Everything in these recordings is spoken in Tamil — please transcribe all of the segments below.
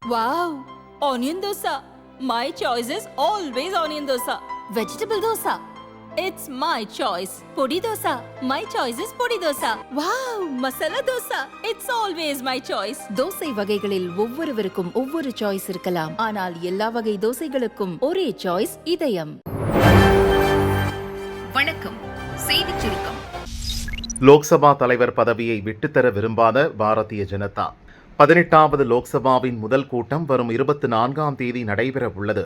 Wow! Onion dosa. My choice is always onion dosa. Vegetable dosa. It's my choice. Podi dosa. My choice is podi dosa. Wow! Masala dosa. It's always my choice. Dosa வகைகளில் ஒவ்வொருவருக்கும் ஒவ்வொரு சாய்ஸ் இருக்கலாம். ஆனால் எல்லா வகை தோசைகளுக்கும் ஒரே சாய்ஸ் இதயம். வணக்கம். செய்திச் சுருக்கம். லோக்சபா தலைவர் பதவியை விட்டுத்தர விரும்பாத பாரதிய ஜனதா 18வது லோக்சபாவின் முதல் கூட்டம் வரும் 24ஆம் தேதி நடைபெற உள்ளது.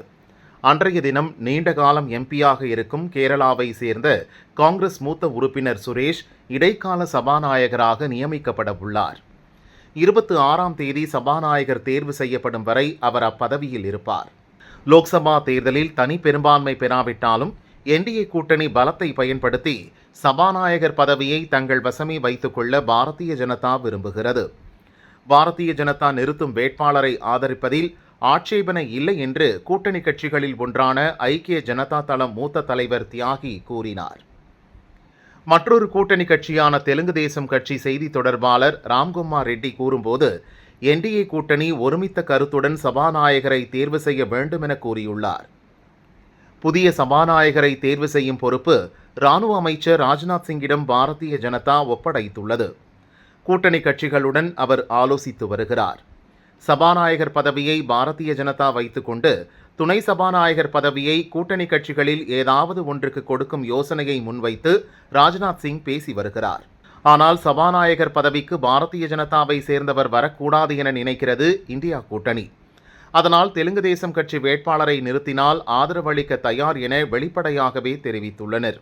அன்றைய தினம் நீண்ட காலம் எம்பியாக இருக்கும் கேரளாவை சேர்ந்த காங்கிரஸ் மூத்த உறுப்பினர் சுரேஷ் இடைக்கால சபாநாயகராக நியமிக்கப்பட உள்ளார். 26ஆம் தேதி சபாநாயகர் தேர்வு செய்யப்படும் வரை அவர் அப்பதவியில் இருப்பார். லோக்சபா தேர்தலில் தனி பெரும்பான்மை பெறாவிட்டாலும் என்டிஏ கூட்டணி பலத்தை பயன்படுத்தி சபாநாயகர் பதவியை தங்கள் வசமே வைத்துக் கொள்ள பாரதிய ஜனதா விரும்புகிறது. பாரதிய ஜனதா நிறுத்தும் வேட்பாளரை ஆதரிப்பதில் ஆட்சேபனை இல்லை என்று கூட்டணி கட்சிகளில் ஒன்றான ஐக்கிய ஜனதா தளம் மூத்த தலைவர் தியாகி கூறினார். மற்றொரு கூட்டணி கட்சியான தெலுங்கு தேசம் கட்சி செய்தி தொடர்பாளர் ராம்குமார் ரெட்டி கூறும்போது, என்டிஏ கூட்டணி ஒருமித்த கருத்துடன் சபாநாயகரை தேர்வு செய்ய வேண்டும் என கூறியுள்ளார். புதிய சபாநாயகரை தேர்வு செய்யும் பொறுப்பு இராணுவ அமைச்சர் ராஜ்நாத் சிங்கிடம் பாரதிய ஜனதா ஒப்படைத்துள்ளது. கூட்டணி கட்சிகளுடன் அவர் ஆலோசித்து வருகிறார். சபாநாயகர் பதவியை பாரதிய ஜனதா வைத்துக்கொண்டு துணை சபாநாயகர் பதவியை கூட்டணி கட்சிகளில் ஏதாவது ஒன்றுக்கு கொடுக்கும் யோசனையை முன்வைத்து ராஜ்நாத் சிங் பேசி வருகிறார். ஆனால் சபாநாயகர் பதவிக்கு பாரதிய ஜனதாவை சேர்ந்தவர் வரக்கூடாது என நினைக்கிறது இந்தியா கூட்டணி. அதனால் தெலுங்கு தேசம் கட்சி வேட்பாளரை நிறுத்தினால் ஆதரவளிக்க தயார் என வெளிப்படையாகவே தெரிவித்துள்ளனர்.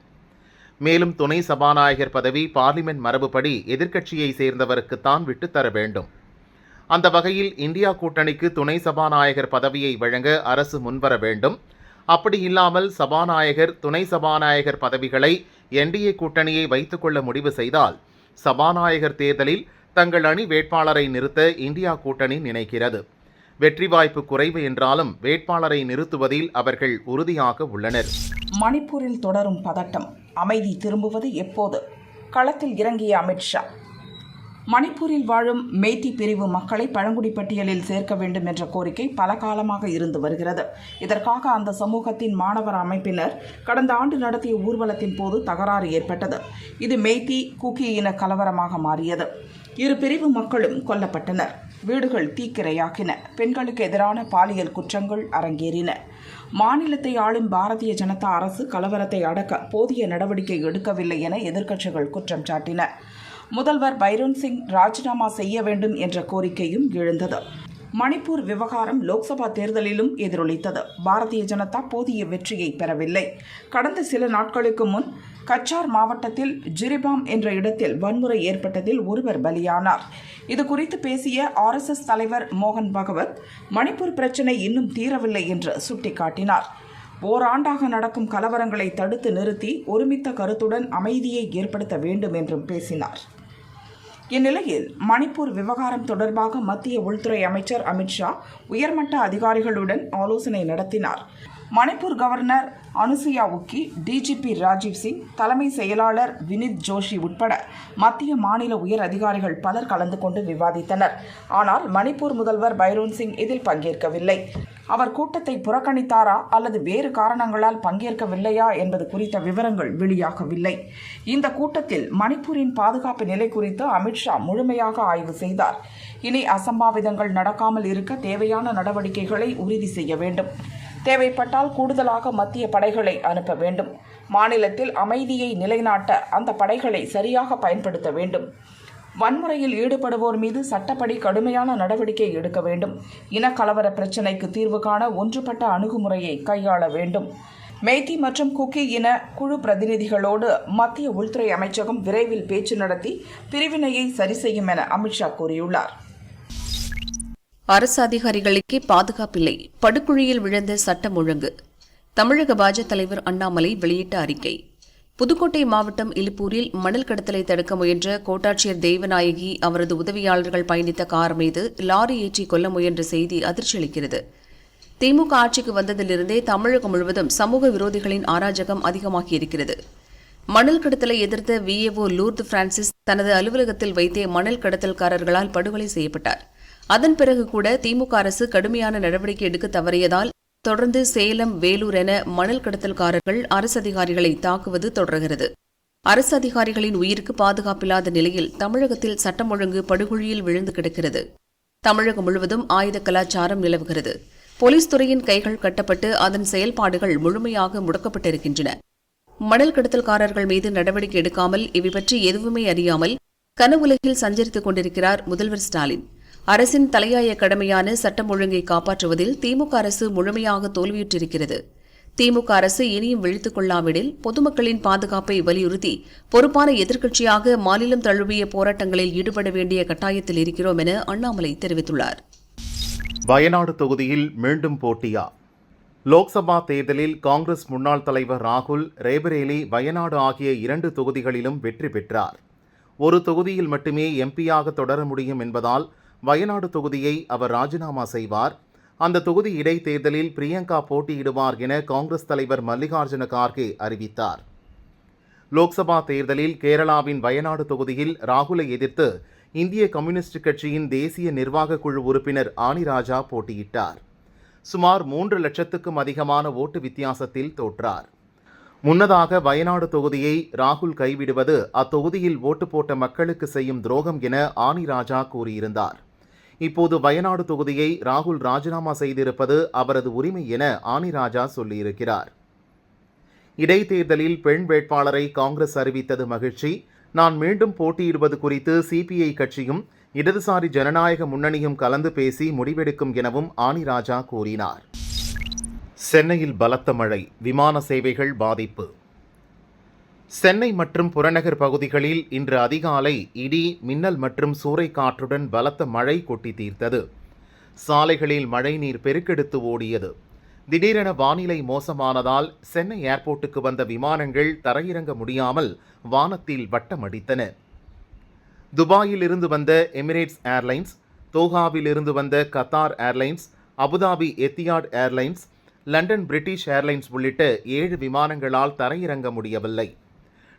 மேலும் துணை சபாநாயகர் பதவி பார்லிமென்ட் மரபுப்படி எதிர்க்கட்சியை சேர்ந்தவருக்குத்தான் விட்டுத்தர வேண்டும். அந்த வகையில் இந்தியா கூட்டணிக்கு துணை சபாநாயகர் பதவியை வழங்க அரசு முன்வர வேண்டும். அப்படி இல்லாமல் சபாநாயகர் துணை சபாநாயகர் பதவிகளை என்டிஏ கூட்டணியை வைத்துக்கொள்ள முடிவு செய்தால் சபாநாயகர் தேர்தலில் தங்கள் அணி வேட்பாளரை நிறுத்த இந்தியா கூட்டணி நினைக்கிறது. வெற்றி வாய்ப்பு குறைவு என்றாலும் வேட்பாளரை நிறுத்துவதில் அவர்கள் உறுதியாக உள்ளனர். மணிப்பூரில் தொடரும் பதட்டம், அமைதி திரும்புவது எப்போது? களத்தில் இறங்கிய அமித்ஷா. மணிப்பூரில் வாழும் மெய்தி பிரிவு மக்களை பழங்குடி பட்டியலில் சேர்க்க வேண்டும் என்ற கோரிக்கை பல காலமாக இருந்து வருகிறது. இதற்காக அந்த சமூகத்தின் மாணவர் அமைப்பினர் கடந்த ஆண்டு நடத்திய ஊர்வலத்தின் போது தகராறு ஏற்பட்டது. இது மெய்தி குக்கி இன கலவரமாக மாறியது. இரு பிரிவு மக்களும் கொல்லப்பட்டனர். வீடுகள் தீக்கிரையாக்கின. பெண்களுக்கு எதிரான பாலியல் குற்றங்கள் அரங்கேறின. மாநிலத்தை ஆளும் பாரதிய ஜனதா அரசு கலவரத்தை அடக்க போதிய நடவடிக்கை எடுக்கவில்லை என எதிர்க்கட்சிகள் குற்றம் சாட்டின. முதல்வர் பைரோன் சிங் ராஜினாமா செய்ய வேண்டும் என்ற கோரிக்கையும் எழுந்தது. மணிப்பூர் விவகாரம் லோக்சபா தேர்தலிலும் எதிரொலித்தது. பாரதிய ஜனதா போதிய வெற்றியை பெறவில்லை. கடந்த சில நாட்களுக்கு முன் கச்சார் மாவட்டத்தில் ஜிரிபாம் என்ற இடத்தில் வன்முறை ஏற்பட்டதில் ஒருவர் பலியானார். இது குறித்து பேசிய RSS தலைவர் மோகன் பகவத், மணிப்பூர் பிரச்சினை இன்னும் தீரவில்லை என்று சுட்டிக்காட்டினார். ஓராண்டாக நடக்கும் கலவரங்களை தடுத்து நிறுத்தி ஒருமித்த கருத்துடன் அமைதியை ஏற்படுத்த வேண்டும் என்றும் பேசினார். இந்நிலையில் மணிப்பூர் விவகாரம் தொடர்பாக மத்திய உள்துறை அமைச்சர் அமித்ஷா உயர்மட்ட அதிகாரிகளுடன் ஆலோசனை நடத்தினார். மணிப்பூர் கவர்னர் அனுசுயா உக்கி, டிஜிபி ராஜீவ் சிங், தலைமை செயலாளர் வினித் ஜோஷி உட்பட மத்திய மாநில உயர் அதிகாரிகள் பலர் கலந்து கொண்டு விவாதித்தனர். ஆனால் மணிப்பூர் முதல்வர் பைரோன் சிங் இதில் பங்கேற்கவில்லை. அவர் கூட்டத்தை புறக்கணித்தாரா அல்லது வேறு காரணங்களால் பங்கேற்கவில்லையா என்பது குறித்த விவரங்கள் வெளியாகவில்லை. இந்த கூட்டத்தில் மணிப்பூரின் பாதுகாப்பு நிலை குறித்து அமித்ஷா முழுமையாக ஆய்வு செய்தார். இனி அசம்பாவிதங்கள் நடக்காமல் இருக்க தேவையான நடவடிக்கைகளை உறுதி செய்ய வேண்டும். தேவைப்பட்டால் கூடுதலாக மத்திய படைகளை அனுப்ப வேண்டும். மாநிலத்தில் அமைதியை நிலைநாட்ட அந்த படைகளை சரியாக பயன்படுத்த வேண்டும். வன்முறையில் ஈடுபடுவோர் மீது சட்டப்படி கடுமையான நடவடிக்கை எடுக்க வேண்டும். இனக்கலவர பிரச்சினைக்கு தீர்வு காண ஒன்றுபட்ட அணுகுமுறையை கையாள வேண்டும். மெய்தி மற்றும் குக்கி இன குழு பிரதிநிதிகளோடு மத்திய உள்துறை அமைச்சகம் விரைவில் பேச்சு நடத்தி பிரிவினையை சரி செய்யும் என அமித்ஷா கூறியுள்ளார். அரசு அதிகாரிகளுக்கே பாதுகாப்பில்லை, படுகுழியில் விழுந்த சட்டம் ஒழுங்கு. தமிழக பாஜக தலைவர் அண்ணாமலை வெளியிட்ட அறிக்கை. புதுக்கோட்டை மாவட்டம் இலுப்பூரில் மணல் கடத்தலை தடுக்க முயன்ற கோட்டாட்சியர் தெய்வநாயகி அவரது உதவியாளர்கள் பயணித்த கார் மீது லாரி ஏற்றி கொல்ல முயன்ற செய்தி அதிர்ச்சியளிக்கிறது. திமுக ஆட்சிக்கு வந்ததிலிருந்தே தமிழகம் முழுவதும் சமூக விரோதிகளின் அராஜகம் அதிகமாகியிருக்கிறது. மணல் கடத்தலை எதிர்த்த VAO லூர்து பிரான்சிஸ் தனது அலுவலகத்தில் வைத்தே மணல் கடத்தல்காரர்களால் படுகொலை செய்யப்பட்டார். அதன் பிறகு கூட திமுக அரசு கடுமையான நடவடிக்கை எடுக்க தவறியதால் தொடர்ந்து சேலம், வேலூர் என மணல் கடத்தல்காரர்கள் அரசு அதிகாரிகளை தாக்குவது தொடர்கிறது. அரசு அதிகாரிகளின் உயிருக்கு பாதுகாப்பில்லாத நிலையில் தமிழகத்தில் சட்டம் ஒழுங்கு படுகொழியில் விழுந்து கிடக்கிறது. தமிழகம் முழுவதும் ஆயுத கலாச்சாரம் நிலவுகிறது. போலீஸ் துறையின் கைகள் கட்டப்பட்டு அதன் செயல்பாடுகள் முழுமையாக முடக்கப்பட்டிருக்கின்றன. மணல் கடத்தல்காரர்கள் மீது நடவடிக்கை எடுக்காமல் இவை பற்றி எதுவுமே அறியாமல் கனவுலகில் சஞ்சரித்துக் கொண்டிருக்கிறார் முதல்வர் ஸ்டாலின். அரசின் தலையாய கடமையான சட்டம் ஒழுங்கை காப்பாற்றுவதில் திமுக அரசு முழுமையாக தோல்வியுற்றிருக்கிறது. திமுக அரசு இனியும் விழித்துக் கொள்ளாவிடில் பொதுமக்களின் பாதுகாப்பை வலியுறுத்தி பொறுப்பான எதிர்க்கட்சியாக மாநிலம் தழுவிய போராட்டங்களில் ஈடுபட வேண்டிய கட்டாயத்தில் இருக்கிறோம் என அண்ணாமலை தெரிவித்துள்ளார். வயநாடு தொகுதியில் மீண்டும் போட்டியா? லோக்சபா தேர்தலில் காங்கிரஸ் முன்னாள் தலைவர் ராகுல் ரேபரேலி வயநாடு ஆகிய 2 தொகுதிகளிலும் வெற்றி பெற்றார். ஒரு தொகுதியில் மட்டுமே எம்பியாக தொடர முடியும் என்பதால் வயநாடு தொகுதியை அவர் ராஜினாமா செய்வார். அந்த தொகுதி இடைத்தேர்தலில் பிரியங்கா போட்டியிடுவார் என காங்கிரஸ் தலைவர் மல்லிகார்ஜுன கார்கே அறிவித்தார். லோக்சபா தேர்தலில் கேரளாவின் வயநாடு தொகுதியில் ராகுலை எதிர்த்து இந்திய கம்யூனிஸ்ட் கட்சியின் தேசிய நிர்வாக குழு உறுப்பினர் ஆனிராஜா போட்டியிட்டார். சுமார் 3 லட்சத்துக்கும் அதிகமான ஓட்டு வித்தியாசத்தில் தோற்றார். முன்னதாக வயநாடு தொகுதியை ராகுல் கைவிடுவது அத்தொகுதியில் ஓட்டு போட்ட மக்களுக்கு செய்யும் துரோகம் என ஆனிராஜா கூறியிருந்தார். இப்போது வயநாடு தொகுதியை ராகுல் ராஜினாமா செய்திருப்பது அவரது உரிமை என ஆனிராஜா சொல்லியிருக்கிறார். இடைத்தேர்தலில் பெண் வேட்பாளரை காங்கிரஸ் அறிவித்தது மகிழ்ச்சி. நான் மீண்டும் போட்டியிடுவது குறித்து சிபிஐ கட்சியும் இடதுசாரி ஜனநாயக முன்னணியும் கலந்து பேசி முடிவெடுக்கும் எனவும் ஆனிராஜா கூறினார். சென்னையில் பலத்த மழை, விமான சேவைகள் பாதிப்பு. சென்னை மற்றும் புறநகர் பகுதிகளில் இன்று அதிகாலை இடி, மின்னல் மற்றும் சூறைக்காற்றுடன் பலத்த மழை கொட்டி தீர்த்தது. சாலைகளில் மழைநீர் பெருக்கெடுத்து ஓடியது. திடீரென வானிலை மோசமானதால் சென்னை ஏர்போர்ட்டுக்கு வந்த விமானங்கள் தரையிறங்க முடியாமல் வானத்தில் வட்டமடித்தன. துபாயில் இருந்து வந்த எமிரேட்ஸ் ஏர்லைன்ஸ், தோஹாவில் இருந்து வந்த Qatar airlines, Abu Dhabi Etihad airlines, London British airlines உள்ளிட்ட 7 விமானங்களால் தரையிறங்க முடியவில்லை.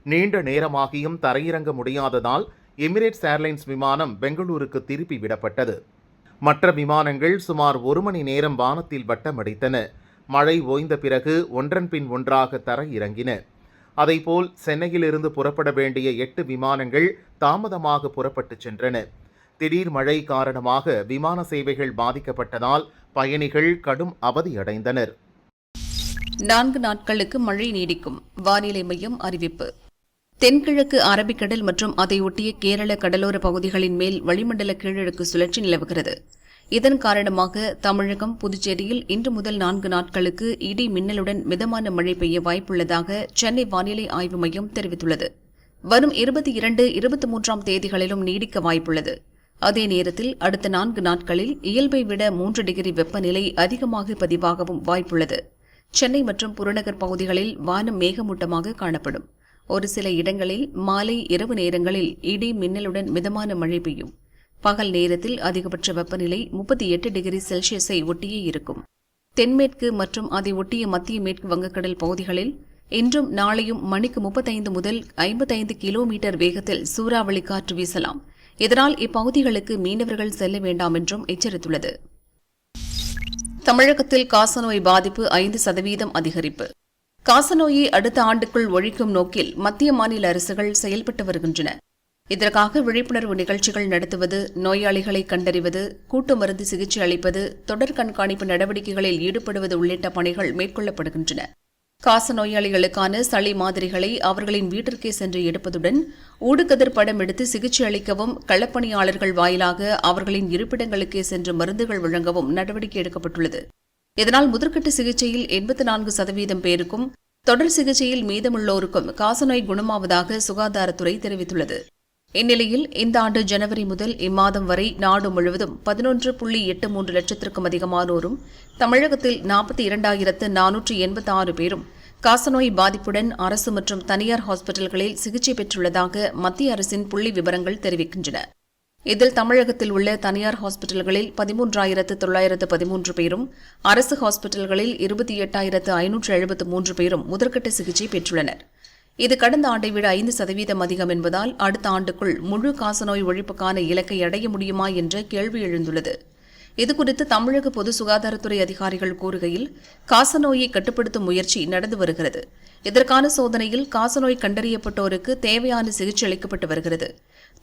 நீண்ட நேரமாகியும் தரையிறங்க முடியாததால் எமிரேட்ஸ் ஏர்லைன்ஸ் விமானம் பெங்களூருக்கு திருப்பி விடப்பட்டது. மற்ற விமானங்கள் சுமார் 1 மணி நேரம் வானத்தில் வட்டமடித்தன. மழை ஓய்ந்த பிறகு ஒன்றன் பின் ஒன்றாக தரையிறங்கின. அதைப்போல் சென்னையிலிருந்து புறப்பட வேண்டிய 8 விமானங்கள் தாமதமாக புறப்பட்டுச் சென்றன. திடீர் மழை காரணமாக விமான சேவைகள் பாதிக்கப்பட்டதால் பயணிகள் கடும் அவதியடைந்தனர். 4 நாட்களுக்கு மழை நீடிக்கும், வானிலை மையம் அறிவிப்பு. தென்கிழக்கு அரபிக்கடல் மற்றும் அதை ஒட்டிய கேரள கடலோர பகுதிகளின் மேல் வளிமண்டல கீழடுக்கு சுழற்சி நிலவுகிறது. இதன் காரணமாக தமிழகம், புதுச்சேரியில் இன்று முதல் 4 நாட்களுக்கு இடி மின்னலுடன் மிதமான மழை பெய்ய வாய்ப்புள்ளதாக சென்னை வானிலை ஆய்வு மையம் தெரிவித்துள்ளது. வரும் 22, 23ஆம் தேதிகளிலும் நீடிக்க வாய்ப்புள்ளது. அதே நேரத்தில் அடுத்த 4 நாட்களில் இயல்பை விட 3 டிகிரி வெப்பநிலை அதிகமாக பதிவாகவும் வாய்ப்புள்ளது. சென்னை மற்றும் புறநகர் பகுதிகளில் வானம் மேகமூட்டமாக காணப்படும். ஒரு சில இடங்களில் மாலை, இரவு நேரங்களில் இடி மின்னலுடன் மிதமான மழை பெய்யும். பகல் நேரத்தில் அதிகபட்ச வெப்பநிலை 38 டிகிரி செல்சியஸை ஒட்டியே இருக்கும். தென்மேற்கு மற்றும் அதை ஒட்டிய மத்திய மேற்கு வங்கக்கடல் பகுதிகளில் இன்றும் நாளையும் மணிக்கு 35 முதல் 55 கிலோமீட்டர் வேகத்தில் சூறாவளி காற்று வீசலாம். இதனால் இப்பகுதிகளுக்கு மீனவர்கள் செல்ல வேண்டாம் என்றும் எச்சரித்துள்ளது. தமிழகத்தில் காசநோய் பாதிப்பு 5% அதிகரிப்பு. காசநோயை அடுத்த ஆண்டுக்குள் ஒழிக்கும் நோக்கில் மத்திய மாநில அரசுகள் செயல்பட்டு வருகின்றன. இதற்காக விழிப்புணர்வு நிகழ்ச்சிகள் நடத்துவது, நோயாளிகளை கண்டறிவது, கூட்டு மருந்து சிகிச்சை அளிப்பது, தொடர் கண்காணிப்பு நடவடிக்கைகளில் ஈடுபடுவது உள்ளிட்ட பணிகள் மேற்கொள்ளப்படுகின்றன. காச நோயாளிகளுக்கான சளி மாதிரிகளை அவர்களின் வீட்டிற்கே சென்று எடுப்பதுடன் ஊடுகதிர் படம் எடுத்து சிகிச்சை அளிக்கவும், களப்பணியாளர்கள் வாயிலாக அவர்களின் இருப்பிடங்களுக்கே சென்று மருந்துகள் வழங்கவும் நடவடிக்கை எடுக்கப்பட்டுள்ளது. இதனால் முதற்கட்ட சிகிச்சையில் 84% பேருக்கும், தொடர் சிகிச்சையில் மீதமுள்ளோருக்கும் காசநோய் குணமாவதாக சுகாதாரத்துறை தெரிவித்துள்ளது. இந்நிலையில் இந்த ஆண்டு ஜனவரி முதல் இம்மாதம் வரை நாடு முழுவதும் 11.83 லட்சத்திற்கும் அதிகமானோரும், தமிழகத்தில் 42,486 பேரும் காசநோய் பாதிப்புடன் அரசு மற்றும் தனியார் ஹாஸ்பிட்டல்களில் சிகிச்சை பெற்றுள்ளதாக மத்திய அரசின் புள்ளி விவரங்கள் தெரிவிக்கின்றன. இதில் தமிழகத்தில் உள்ள தனியார் ஹாஸ்பிட்டல்களில் 13,913 பேரும், அரசு ஹாஸ்பிட்டல்களில் 28,573 பேரும் முதற்கட்ட சிகிச்சை பெற்றுள்ளனர். இது கடந்த ஆண்டை விட 5% அதிகம் என்பதால் அடுத்த ஆண்டுக்குள் முழு காசநோய் ஒழிப்புக்கான இலக்கை அடைய முடியுமா என்ற கேள்வி எழுந்துள்ளது. இதுகுறித்து தமிழக பொது சுகாதாரத்துறை அதிகாரிகள் கூறுகையில், காசநோயை கட்டுப்படுத்தும் முயற்சி நடந்து வருகிறது. இதற்கான சோதனையில் காசநோய் கண்டறியப்பட்டோருக்கு தேவையான சிகிச்சை அளிக்கப்பட்டு வருகிறது.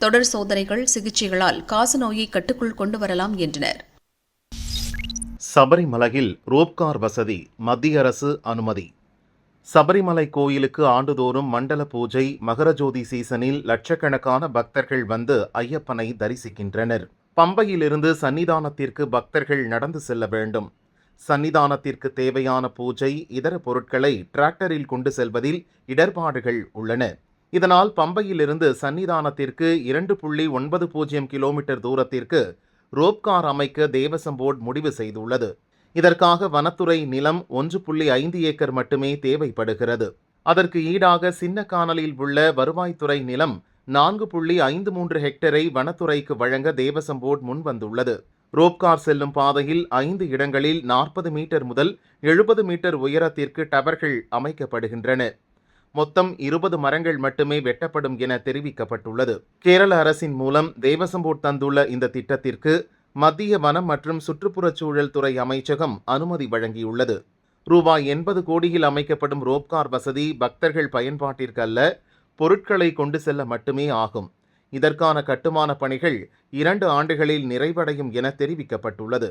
தொடர் சோதனைகள், சிகிச்சைகளால் காசநோயை கட்டுக்குள் கொண்டு வரலாம் என்றனர். சபரிமலையில் ரோப்கார் வசதி மத்திய அரசு அனுமதி. சபரிமலை கோயிலுக்கு ஆண்டுதோறும் மண்டல பூஜை, மகரஜோதி சீசனில் லட்சக்கணக்கான பக்தர்கள் வந்து ஐயப்பனை தரிசிக்கின்றனர். பம்பையிலிருந்து சன்னிதானத்திற்கு பக்தர்கள் நடந்து செல்ல வேண்டும். சன்னிதானத்திற்கு தேவையான பூஜை, இதர பொருட்களை டிராக்டரில் கொண்டு செல்வதில் இடர்பாடுகள் உள்ளன. இதனால் பம்பையிலிருந்து சன்னிதானத்திற்கு 2.90 கிலோமீட்டர் தூரத்திற்கு ரோப்கார் அமைக்க தேவசம் போர்டு முடிவு செய்துள்ளது. இதற்காக வனத்துறை நிலம் 1.5 ஏக்கர் மட்டுமே தேவைப்படுகிறது. அதற்கு ஈடாக சின்னக்கானலில் உள்ள வருவாய்த்துறை நிலம் 4.53 ஹெக்டரை வனத்துறைக்கு வழங்க தேவசம் போர்டு முன்வந்துள்ளது. ரோப்கார் செல்லும் பாதையில் 5 இடங்களில் 40 மீட்டர் முதல் 70 மீட்டர் உயரத்திற்கு டவர்கள் அமைக்கப்படுகின்றன. மொத்தம் 20 மரங்கள் மட்டுமே வெட்டப்படும் என தெரிவிக்கப்பட்டுள்ளது. கேரள அரசின் மூலம் தேவசம் போர்டு தந்துள்ள இந்த திட்டத்திற்கு மத்திய வனம் மற்றும் சுற்றுப்புறச் சூழல் துறை அமைச்சகம் அனுமதி வழங்கியுள்ளது. ரூபாய் 80 கோடியில் அமைக்கப்படும் ரோப்கார் வசதி பக்தர்கள் பயன்பாட்டிற்கு அல்ல, பொருட்களை கொண்டு செல்ல மட்டுமே ஆகும். இதற்கான கட்டுமான பணிகள் 2 ஆண்டுகளில் நிறைவடையும் என தெரிவிக்கப்பட்டுள்ளது.